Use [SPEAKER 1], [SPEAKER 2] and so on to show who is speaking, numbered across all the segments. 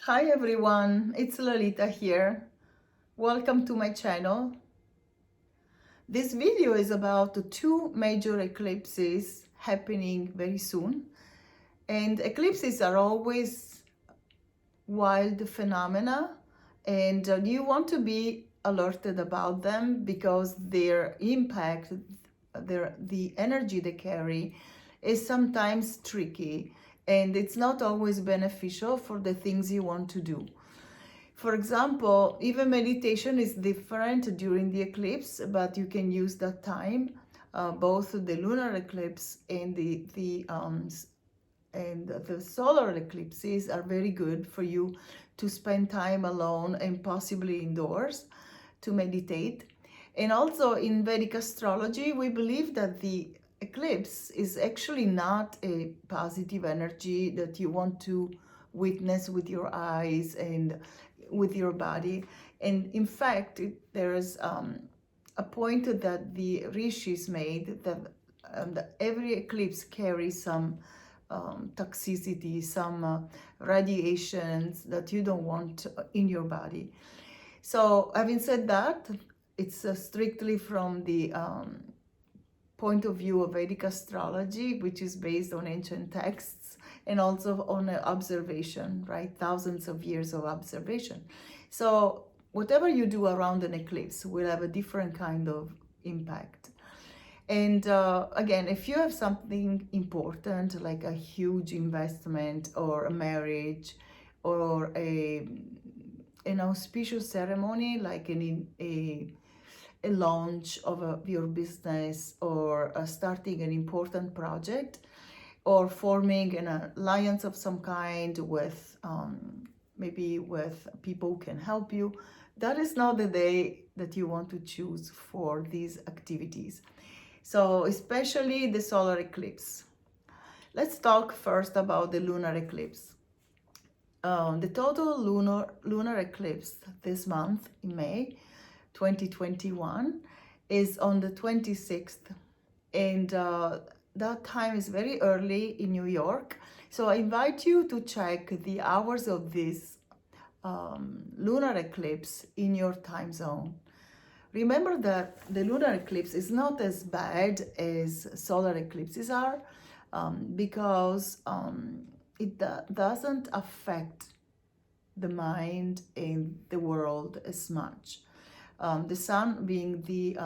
[SPEAKER 1] Hi everyone, it's Lalitha here. Welcome to my channel. This video is about the two major eclipses happening very soon. And eclipses are always wild phenomena, and you want to be alerted about them because their impact, the energy they carry is sometimes tricky, and it's not always beneficial for the things you want to do. For example, even meditation is different during the eclipse, but you can use that time. Both the lunar eclipse and the solar eclipses are very good for you to spend time alone and possibly indoors to meditate. And also in Vedic astrology, we believe that the eclipse is actually not a positive energy that you want to witness with your eyes and with your body. And in fact, there is a point that the rishis made that every eclipse carries some toxicity, some radiations that you don't want in your body. So having said that, it's strictly from the point of view of Vedic astrology, which is based on ancient texts and also on observation, right? Thousands of years of observation. So whatever you do around an eclipse will have a different kind of impact. And again, if you have something important like a huge investment or a marriage or an auspicious ceremony like a launch of your business or starting an important project or forming an alliance of some kind with maybe with people who can help you, that is not the day that you want to choose for these activities. So especially the solar eclipse. Let's talk first about the lunar eclipse. The total lunar eclipse this month in May 2021 is on the 26th, and that time is very early in New York. So I invite you to check the hours of this lunar eclipse in your time zone. Remember that the lunar eclipse is not as bad as solar eclipses are because it doesn't affect the mind and the world as much. The sun being the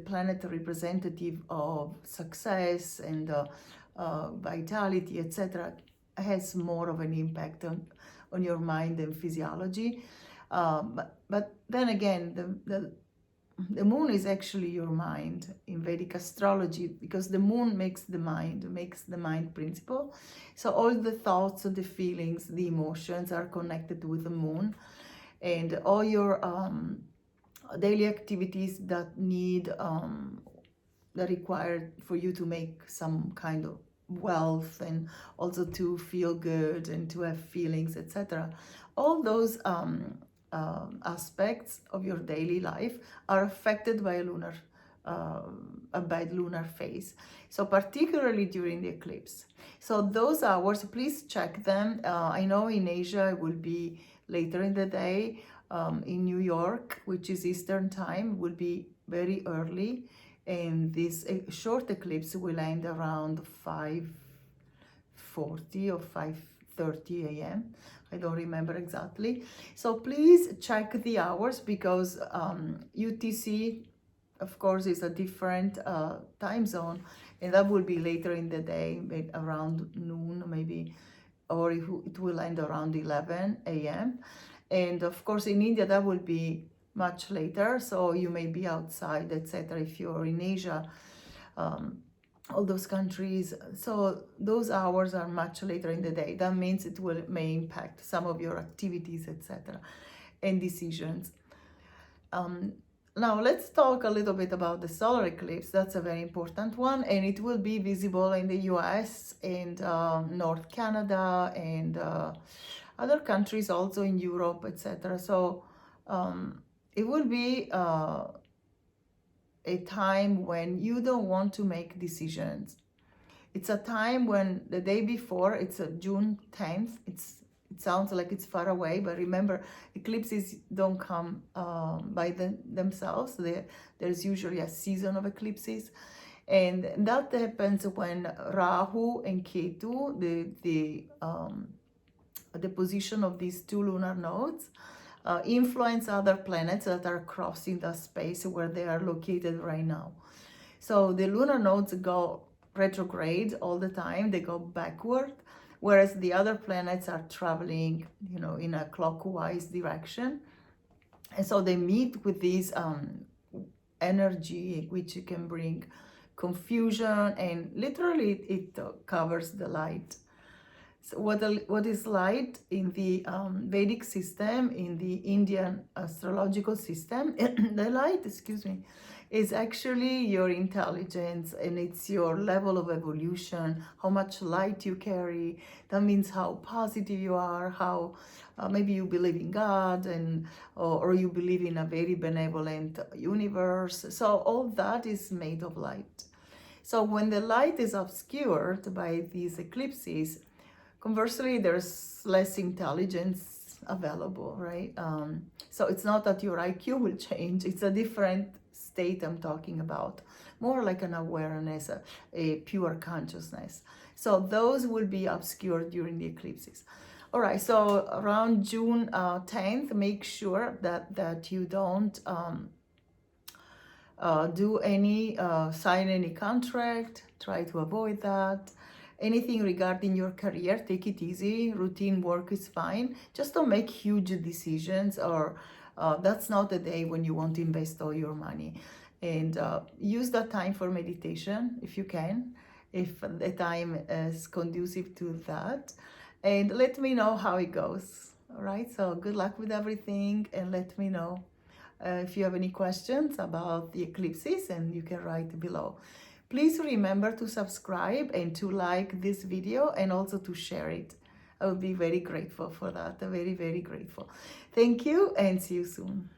[SPEAKER 1] planet representative of success and vitality, etc., has more of an impact on your mind and physiology. But then again, the moon is actually your mind in Vedic astrology because the moon makes the mind principle. So all the thoughts, the feelings, the emotions are connected with the moon, and all your daily activities that require for you to make some kind of wealth and also to feel good and to have feelings, etc. All those aspects of your daily life are affected by a bad lunar phase. So particularly during the eclipse. So those hours, please check them. I know in Asia it will be later in the day. In New York, which is Eastern time, will be very early, and this short eclipse will end around 5:40 or 5:30 a.m. I don't remember exactly. So please check the hours because UTC, of course, is a different time zone, and that will be later in the day, around noon maybe, or it will end around 11 a.m. And of course, in India, that will be much later, so you may be outside, etc. If you're in Asia, all those countries, so those hours are much later in the day. That means it may impact some of your activities, etc., and decisions. Now let's talk a little bit about the solar eclipse. That's a very important one, and it will be visible in the US and North Canada and other countries, also in Europe, etc. So it will be a time when you don't want to make decisions. It's a time when the day before, it's June 10th, it's sounds like it's far away, but remember, eclipses don't come by themselves. There's usually a season of eclipses, and that happens when Rahu and Ketu, the position of these two lunar nodes, influence other planets that are crossing the space where they are located right now. So the lunar nodes go retrograde all the time, they go backward, whereas the other planets are traveling, in a clockwise direction. And so they meet with this energy, which can bring confusion, and literally it covers the light. So what is light in the Vedic system, in the Indian astrological system? The light, is actually your intelligence, and it's your level of evolution, how much light you carry. That means how positive you are, how maybe you believe in God, or you believe in a very benevolent universe. So all that is made of light. So when the light is obscured by these eclipses, conversely, there's less intelligence available, right? So it's not that your IQ will change, it's a different state I'm talking about, more like an awareness, a pure consciousness. So those will be obscured during the eclipses. All right, so around June 10th, make sure that you don't sign any contract. Try to avoid that. Anything regarding your career, take it easy. Routine work is fine. Just don't make huge decisions, or that's not the day when you want to invest all your money. And use that time for meditation if you can, if the time is conducive to that. And let me know how it goes. All right, so good luck with everything, and let me know if you have any questions about the eclipses, and you can write below. Please remember to subscribe and to like this video, and also to share it. I would be very grateful for that. Very, very grateful. Thank you, and see you soon.